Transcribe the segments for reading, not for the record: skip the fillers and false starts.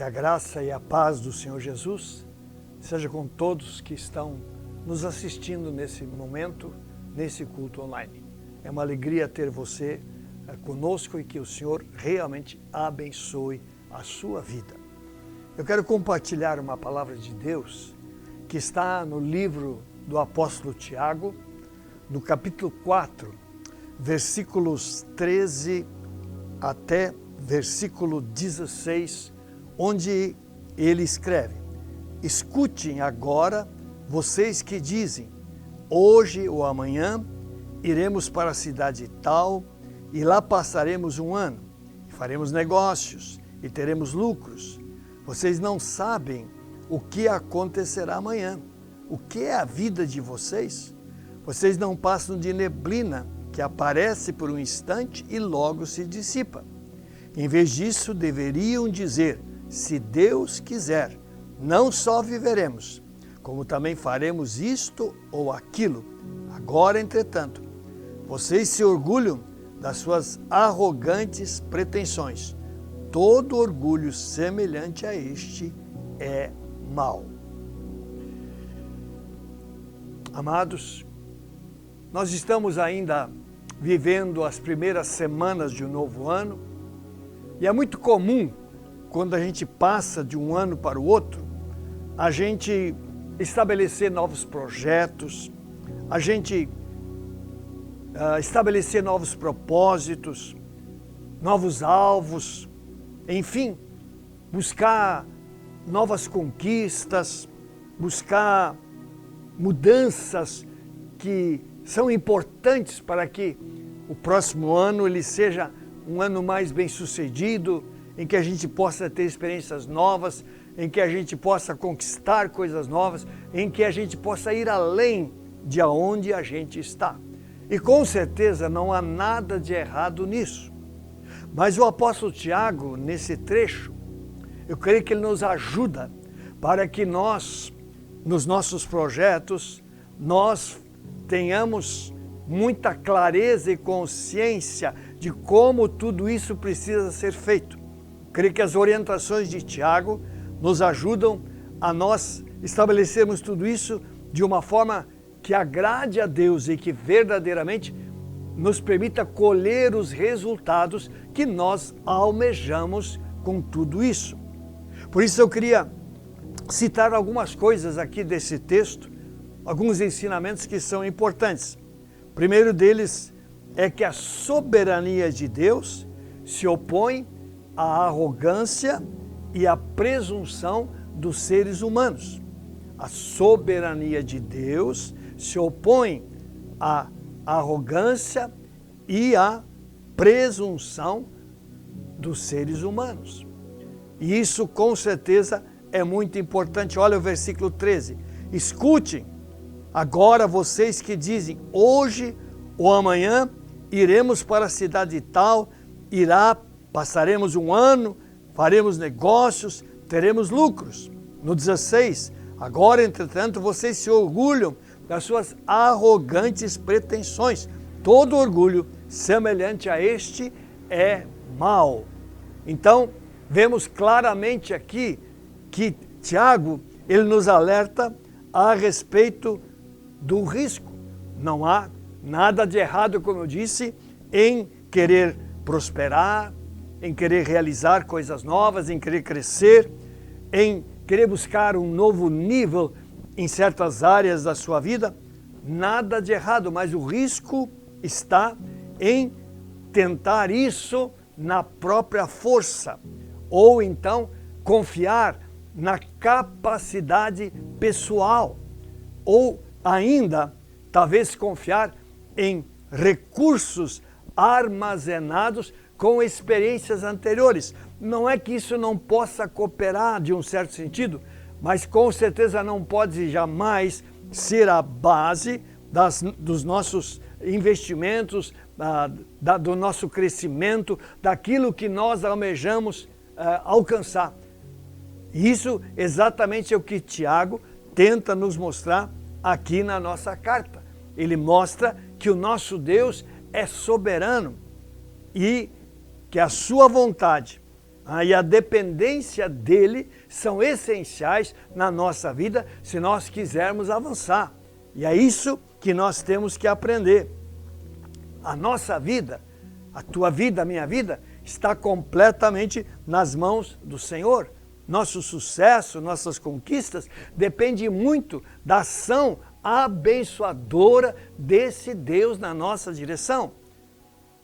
Que a graça e a paz do Senhor Jesus seja com todos que estão nos assistindo nesse momento, nesse culto online. É uma alegria ter você conosco e que o Senhor realmente abençoe a sua vida. Eu quero compartilhar uma palavra de Deus que está no livro do apóstolo Tiago, no capítulo 4, versículos 13 até versículo 16, onde ele escreve: escutem agora, vocês que dizem, hoje ou amanhã iremos para a cidade tal e lá passaremos um ano, e faremos negócios e teremos lucros. Vocês não sabem o que acontecerá amanhã. O que é a vida de vocês? Vocês não passam de neblina que aparece por um instante e logo se dissipa. Em vez disso, deveriam dizer, se Deus quiser, não só viveremos, como também faremos isto ou aquilo. Agora, entretanto, vocês se orgulham das suas arrogantes pretensões. Todo orgulho semelhante a este é mau. Amados, nós estamos ainda vivendo as primeiras semanas de um novo ano e é muito comum, quando a gente passa de um ano para o outro, a gente estabelecer novos projetos, a gente estabelecer novos propósitos, novos alvos, enfim, buscar novas conquistas, buscar mudanças que são importantes para que o próximo ano ele seja um ano mais bem-sucedido, em que a gente possa ter experiências novas, em que a gente possa conquistar coisas novas, em que a gente possa ir além de onde a gente está. E com certeza não há nada de errado nisso. Mas o apóstolo Tiago, nesse trecho, eu creio que ele nos ajuda para que nós, nos nossos projetos, nós tenhamos muita clareza e consciência de como tudo isso precisa ser feito. Creio que as orientações de Tiago nos ajudam a nós estabelecermos tudo isso de uma forma que agrade a Deus e que verdadeiramente nos permita colher os resultados que nós almejamos com tudo isso. Por isso eu queria citar algumas coisas aqui desse texto, alguns ensinamentos que são importantes. O primeiro deles é que a soberania de Deus se opõe à arrogância e à presunção dos seres humanos. A soberania de Deus se opõe à arrogância e à presunção dos seres humanos. E isso com certeza é muito importante. Olha o versículo 13. Escutem agora vocês que dizem, hoje ou amanhã iremos para a cidade tal, passaremos um ano, faremos negócios, teremos lucros. No 16, agora entretanto vocês se orgulham das suas arrogantes pretensões. Todo orgulho semelhante a este é mau. Então, vemos claramente aqui que Tiago, ele nos alerta a respeito do risco. Não há nada de errado, como eu disse, em querer prosperar, em querer realizar coisas novas, em querer crescer, em querer buscar um novo nível em certas áreas da sua vida. Nada de errado, mas o risco está em tentar isso na própria força, ou então confiar na capacidade pessoal, ou ainda talvez confiar em recursos armazenados com experiências anteriores. Não é que isso não possa cooperar de um certo sentido, mas com certeza não pode jamais ser a base dos nossos investimentos, do nosso crescimento, daquilo que nós almejamos alcançar. Isso exatamente é o que Tiago tenta nos mostrar aqui na nossa carta. Ele mostra que o nosso Deus é soberano e que a sua vontade E a dependência dele são essenciais na nossa vida se nós quisermos avançar. E é isso que nós temos que aprender. A nossa vida, a tua vida, a minha vida, está completamente nas mãos do Senhor. Nosso sucesso, nossas conquistas, depende muito da ação abençoadora desse Deus na nossa direção.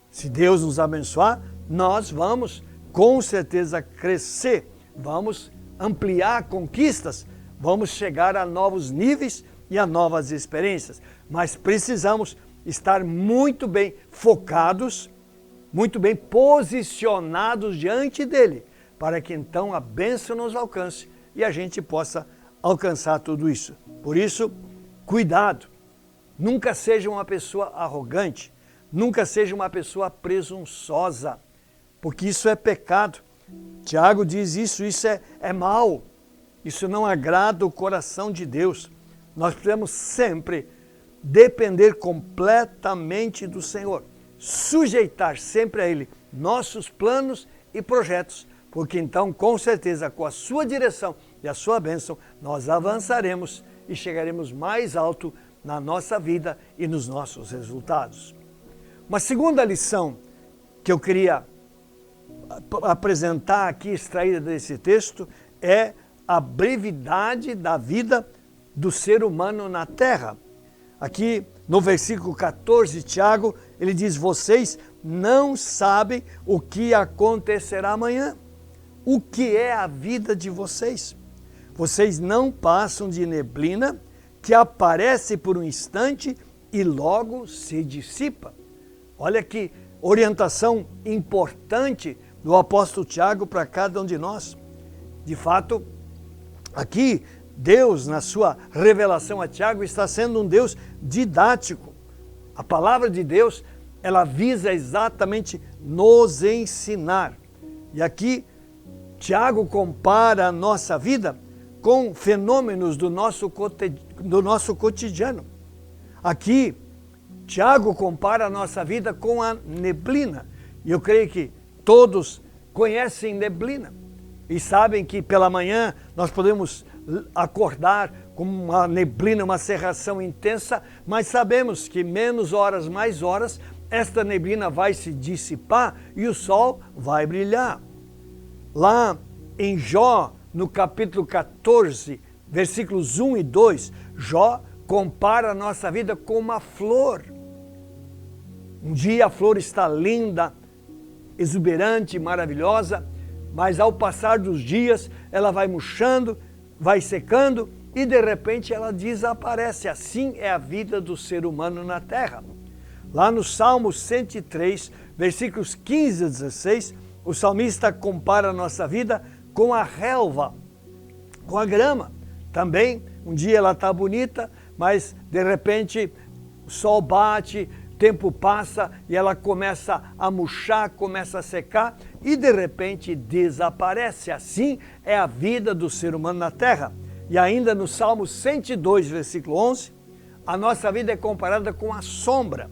Se Deus nos abençoar, nós vamos com certeza crescer, vamos ampliar conquistas, vamos chegar a novos níveis e a novas experiências. Mas precisamos estar muito bem focados, muito bem posicionados diante dele, para que então a bênção nos alcance e a gente possa alcançar tudo isso. Por isso, cuidado, nunca seja uma pessoa arrogante, nunca seja uma pessoa presunçosa, porque isso é pecado. Tiago diz isso é mal, isso não agrada o coração de Deus. Nós precisamos sempre depender completamente do Senhor, sujeitar sempre a Ele nossos planos e projetos, porque então, com certeza, com a sua direção e a sua bênção, nós avançaremos e chegaremos mais alto na nossa vida e nos nossos resultados. Uma segunda lição que eu queria apresentar aqui, extraída desse texto, é a brevidade da vida do ser humano na terra. Aqui no versículo 14, Tiago, ele diz: vocês não sabem o que acontecerá amanhã. O que é a vida de vocês? Vocês não passam de neblina que aparece por um instante e logo se dissipa. Olha que orientação importante do apóstolo Tiago para cada um de nós. De fato, aqui Deus, na sua revelação a Tiago, está sendo um Deus didático. A palavra de Deus, ela visa exatamente nos ensinar. E aqui, Tiago compara a nossa vida com fenômenos do nosso cotidiano. Aqui, Tiago compara a nossa vida com a neblina. E eu creio que todos conhecem neblina e sabem que pela manhã nós podemos acordar com uma neblina, uma cerração intensa, mas sabemos que menos horas, mais horas, esta neblina vai se dissipar e o sol vai brilhar. Lá em Jó, no capítulo 14, versículos 1 e 2, Jó compara a nossa vida com uma flor. Um dia a flor está linda, exuberante, maravilhosa, mas ao passar dos dias ela vai murchando, vai secando e de repente ela desaparece. Assim é a vida do ser humano na terra. Lá no Salmo 103, versículos 15 a 16, o salmista compara a nossa vida com a relva, com a grama. Também, um dia ela está bonita, mas de repente o sol bate, o tempo passa e ela começa a murchar, começa a secar e de repente desaparece. Assim é a vida do ser humano na terra. E ainda no Salmo 102, versículo 11, a nossa vida é comparada com a sombra.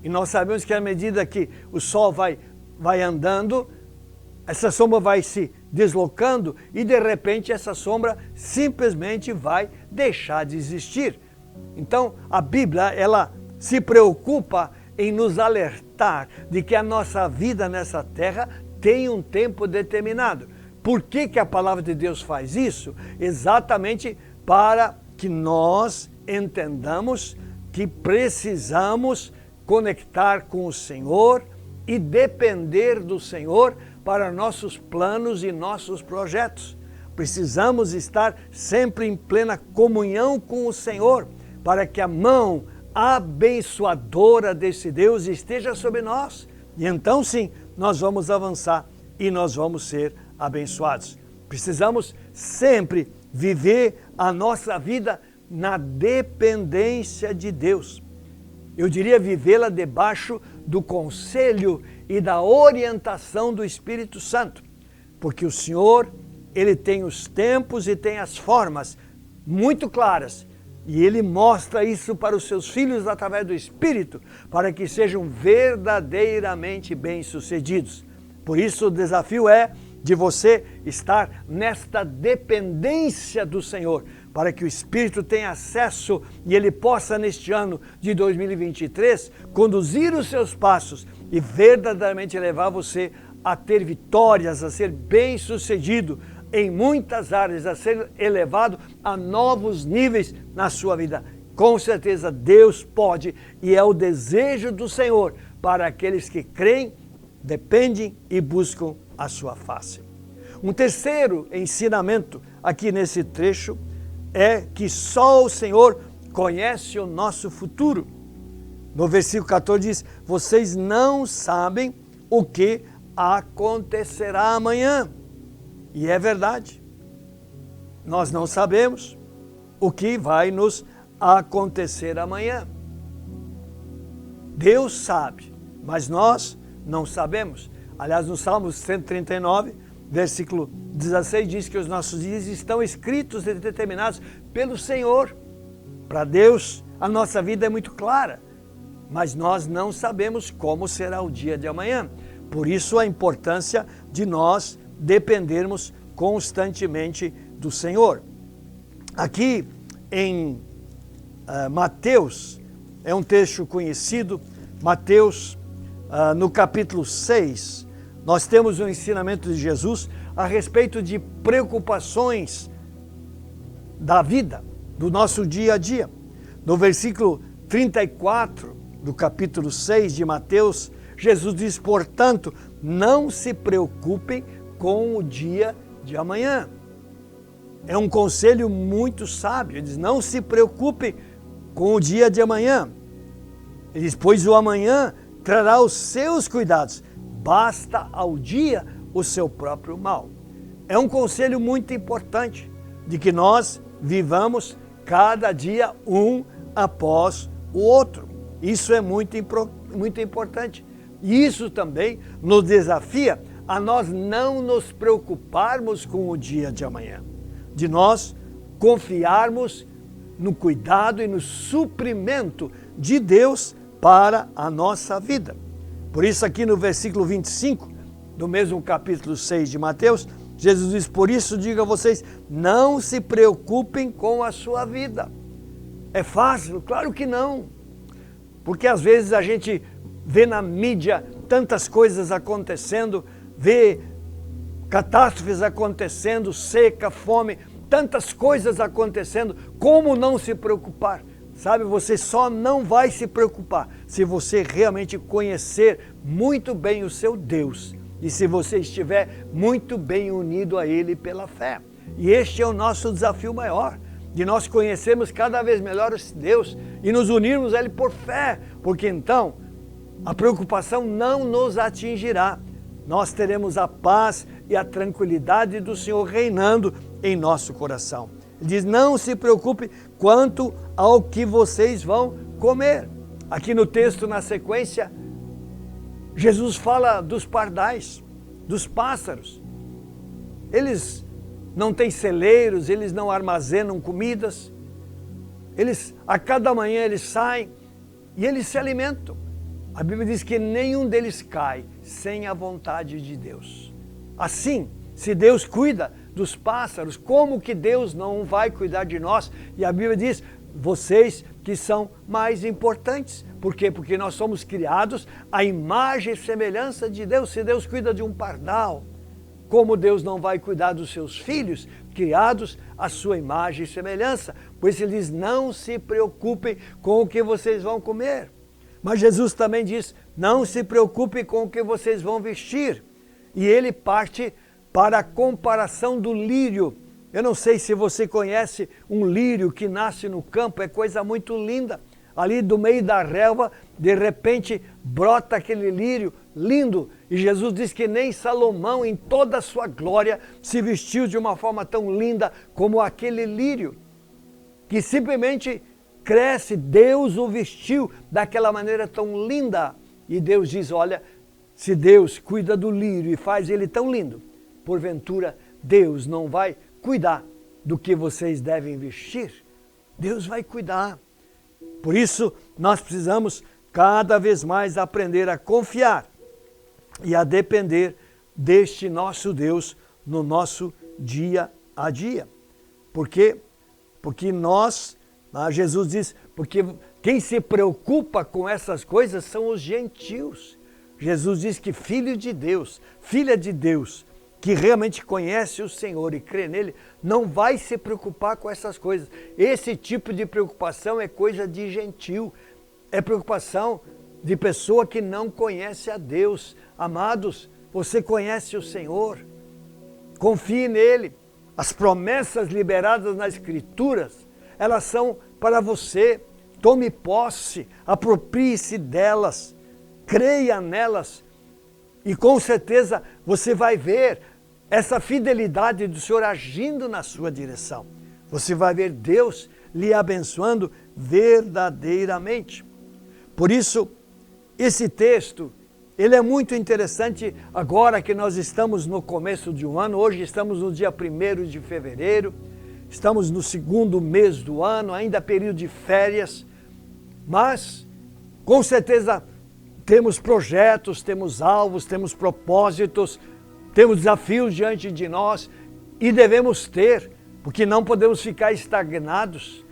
E nós sabemos que à medida que o sol vai andando, essa sombra vai se deslocando e de repente essa sombra simplesmente vai deixar de existir. Então a Bíblia, ela se preocupa em nos alertar de que a nossa vida nessa terra tem um tempo determinado. Por que que a palavra de Deus faz isso? Exatamente para que nós entendamos que precisamos conectar com o Senhor e depender do Senhor para nossos planos e nossos projetos. Precisamos estar sempre em plena comunhão com o Senhor para que a mão abençoadora desse Deus esteja sobre nós. E então sim, nós vamos avançar e nós vamos ser abençoados. Precisamos sempre viver a nossa vida na dependência de Deus. Eu diria vivê-la debaixo do conselho e da orientação do Espírito Santo, porque o Senhor, Ele tem os tempos e tem as formas muito claras, e Ele mostra isso para os seus filhos através do Espírito, para que sejam verdadeiramente bem-sucedidos. Por isso o desafio é de você estar nesta dependência do Senhor, para que o Espírito tenha acesso e ele possa, neste ano de 2023, conduzir os seus passos e verdadeiramente levar você a ter vitórias, a ser bem-sucedido em muitas áreas, a ser elevado a novos níveis na sua vida. Com certeza Deus pode e é o desejo do Senhor para aqueles que creem, dependem e buscam a sua face. Um terceiro ensinamento aqui nesse trecho é que só o Senhor conhece o nosso futuro. No versículo 14 diz: vocês não sabem o que acontecerá amanhã. E é verdade. Nós não sabemos o que vai nos acontecer amanhã. Deus sabe, mas nós não sabemos. Aliás, no Salmo 139, versículo 16, diz que os nossos dias estão escritos e determinados pelo Senhor. Para Deus, a nossa vida é muito clara, mas nós não sabemos como será o dia de amanhã. Por isso a importância de nós dependermos constantemente do Senhor. Aqui em Mateus, é um texto conhecido, Mateus, no capítulo 6, nós temos um ensinamento de Jesus a respeito de preocupações da vida, do nosso dia a dia. No versículo 34 do capítulo 6 de Mateus, Jesus diz: portanto, não se preocupem com o dia de amanhã. É um conselho muito sábio. Ele diz: não se preocupem com o dia de amanhã. Ele diz: pois o amanhã trará os seus cuidados. Basta ao dia o seu próprio mal. É um conselho muito importante de que nós vivamos cada dia um após o outro. Isso é muito importante. E isso também nos desafia a nós não nos preocuparmos com o dia de amanhã, de nós confiarmos no cuidado e no suprimento de Deus para a nossa vida. Por isso aqui no versículo 25, do mesmo capítulo 6 de Mateus, Jesus diz: por isso digo a vocês, não se preocupem com a sua vida. É fácil? Claro que não. Porque às vezes a gente vê na mídia tantas coisas acontecendo, vê catástrofes acontecendo, seca, fome, tantas coisas acontecendo, como não se preocupar? Sabe, você só não vai se preocupar se você realmente conhecer muito bem o seu Deus e se você estiver muito bem unido a Ele pela fé. E este é o nosso desafio maior, de nós conhecermos cada vez melhor esse Deus e nos unirmos a Ele por fé, porque então a preocupação não nos atingirá. Nós teremos a paz e a tranquilidade do Senhor reinando em nosso coração. Ele diz: não se preocupe quanto ao que vocês vão comer. Aqui no texto, na sequência, Jesus fala dos pardais, dos pássaros. Eles não têm celeiros, eles não armazenam comidas. A cada manhã eles saem e eles se alimentam. A Bíblia diz que nenhum deles cai sem a vontade de Deus. Assim, se Deus cuida dos pássaros, como que Deus não vai cuidar de nós? E a Bíblia diz: vocês que são mais importantes. Por quê? Porque nós somos criados à imagem e semelhança de Deus. Se Deus cuida de um pardal, como Deus não vai cuidar dos seus filhos, criados à sua imagem e semelhança? Por isso ele diz: não se preocupem com o que vocês vão comer. Mas Jesus também diz: não se preocupem com o que vocês vão vestir. E ele parte para a comparação do lírio. Eu não sei se você conhece um lírio que nasce no campo, é coisa muito linda. Ali do meio da relva, de repente brota aquele lírio lindo. E Jesus diz que nem Salomão, em toda a sua glória, se vestiu de uma forma tão linda como aquele lírio, que simplesmente cresce. Deus o vestiu daquela maneira tão linda. E Deus diz: olha, se Deus cuida do lírio e faz ele tão lindo, porventura Deus não vai cuidar do que vocês devem vestir? Deus vai cuidar. Por isso nós precisamos cada vez mais aprender a confiar e a depender deste nosso Deus no nosso dia a dia. Por quê? Porque Jesus diz, porque quem se preocupa com essas coisas são os gentios. Jesus diz que filho de Deus, filha de Deus, que realmente conhece o Senhor e crê nele, não vai se preocupar com essas coisas. Esse tipo de preocupação é coisa de gentio, é preocupação de pessoa que não conhece a Deus. Amados, você conhece o Senhor, confie nele. As promessas liberadas nas Escrituras, elas são para você. Tome posse, aproprie-se delas, creia nelas e com certeza você vai ver essa fidelidade do Senhor agindo na sua direção. Você vai ver Deus lhe abençoando verdadeiramente. Por isso, esse texto, ele é muito interessante agora que nós estamos no começo de um ano. Hoje estamos no dia 1º de fevereiro, estamos no 2º mês do ano, ainda período de férias, mas com certeza temos projetos, temos alvos, temos propósitos, temos desafios diante de nós e devemos ter, porque não podemos ficar estagnados,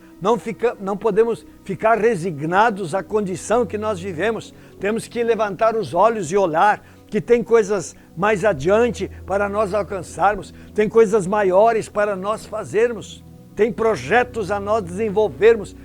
não podemos ficar resignados à condição que nós vivemos. Temos que levantar os olhos e olhar que tem coisas mais adiante para nós alcançarmos, tem coisas maiores para nós fazermos, tem projetos a nós desenvolvermos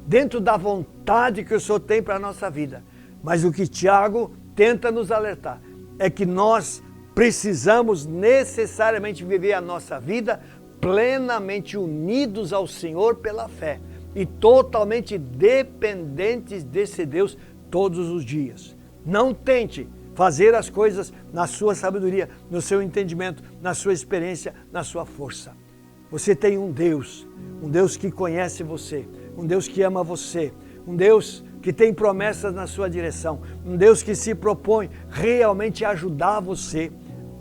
dentro da vontade que o Senhor tem para a nossa vida. Mas o que Tiago tenta nos alertar é que nós precisamos necessariamente viver a nossa vida plenamente unidos ao Senhor pela fé e totalmente dependentes desse Deus todos os dias. Não tente fazer as coisas na sua sabedoria, no seu entendimento, na sua experiência, na sua força. Você tem um Deus que conhece você, um Deus que ama você, um Deus que tem promessas na sua direção, um Deus que se propõe realmente a ajudar você,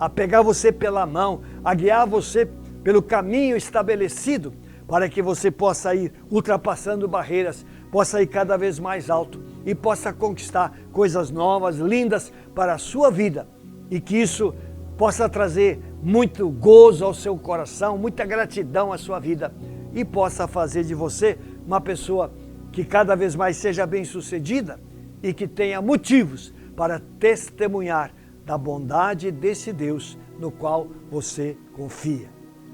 a pegar você pela mão, a guiar você pelo caminho estabelecido, para que você possa ir ultrapassando barreiras, possa ir cada vez mais alto e possa conquistar coisas novas, lindas para a sua vida, e que isso possa trazer muito gozo ao seu coração, muita gratidão à sua vida, e possa fazer de você uma pessoa que cada vez mais seja bem-sucedida e que tenha motivos para testemunhar da bondade desse Deus no qual você confia.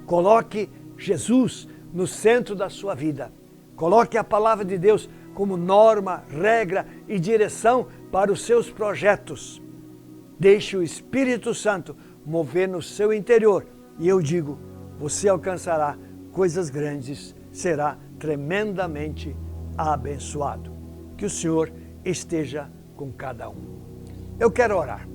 Coloque Jesus no centro da sua vida. Coloque a palavra de Deus como norma, regra e direção para os seus projetos. Deixe o Espírito Santo mover no seu interior e eu digo, você alcançará coisas grandes, será tremendamente abençoado. Que o Senhor esteja com cada um. Eu quero orar.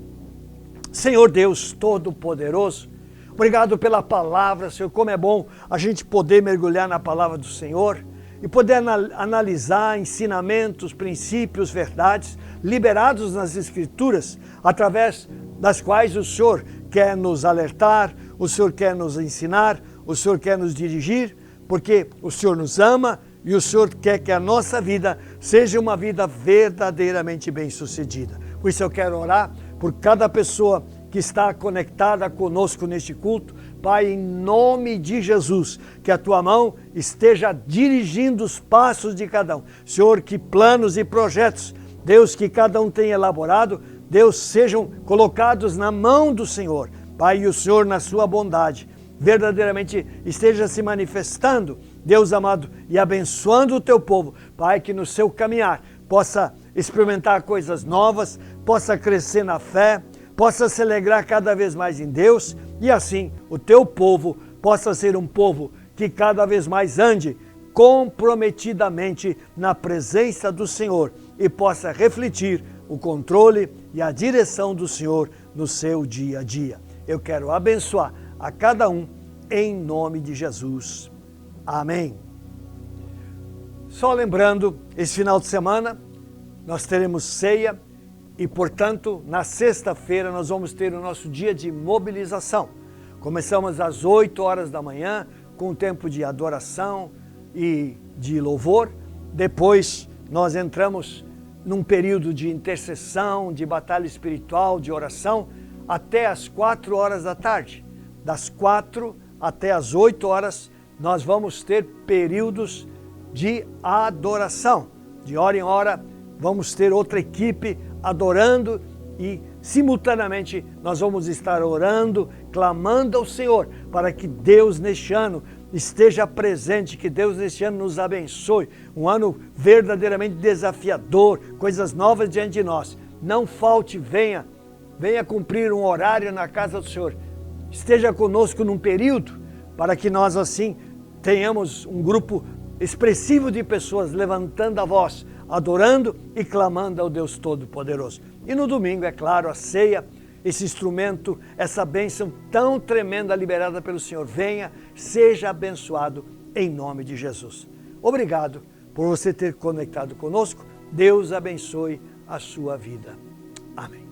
Senhor Deus Todo-Poderoso, obrigado pela palavra, Senhor. Como é bom a gente poder mergulhar na palavra do Senhor e poder analisar ensinamentos, princípios, verdades liberados nas Escrituras, através das quais o Senhor quer nos alertar, o Senhor quer nos ensinar, o Senhor quer nos dirigir, porque o Senhor nos ama e o Senhor quer que a nossa vida seja uma vida verdadeiramente bem-sucedida. Por isso eu quero orar por cada pessoa que está conectada conosco neste culto. Pai, em nome de Jesus, que a Tua mão esteja dirigindo os passos de cada um. Senhor, que planos e projetos, Deus, que cada um tem elaborado, Deus, sejam colocados na mão do Senhor. Pai, e o Senhor, na sua bondade, verdadeiramente esteja se manifestando, Deus amado, e abençoando o Teu povo. Pai, que no seu caminhar possa experimentar coisas novas, possa crescer na fé, possa se alegrar cada vez mais em Deus, e assim o Teu povo possa ser um povo que cada vez mais ande comprometidamente na presença do Senhor e possa refletir o controle e a direção do Senhor no seu dia a dia. Eu quero abençoar a cada um em nome de Jesus. Amém. Só lembrando, esse final de semana nós teremos ceia e, portanto, na sexta-feira nós vamos ter o nosso dia de mobilização. Começamos às 8 horas da manhã com um tempo de adoração e de louvor. Depois nós entramos num período de intercessão, de batalha espiritual, de oração, até as 4 horas da tarde. Das 4 até as 8 horas, nós vamos ter períodos de adoração. De hora em hora, vamos ter outra equipe adorando e, simultaneamente, nós vamos estar orando, clamando ao Senhor para que Deus neste ano esteja presente, que Deus neste ano nos abençoe. Um ano verdadeiramente desafiador, coisas novas diante de nós. Não falte, venha cumprir um horário na casa do Senhor. Esteja conosco num período para que nós assim tenhamos um grupo expressivo de pessoas levantando a voz, adorando e clamando ao Deus Todo-Poderoso. E no domingo, é claro, a ceia, esse instrumento, essa bênção tão tremenda liberada pelo Senhor. Venha, seja abençoado em nome de Jesus. Obrigado por você ter conectado conosco. Deus abençoe a sua vida. Amém.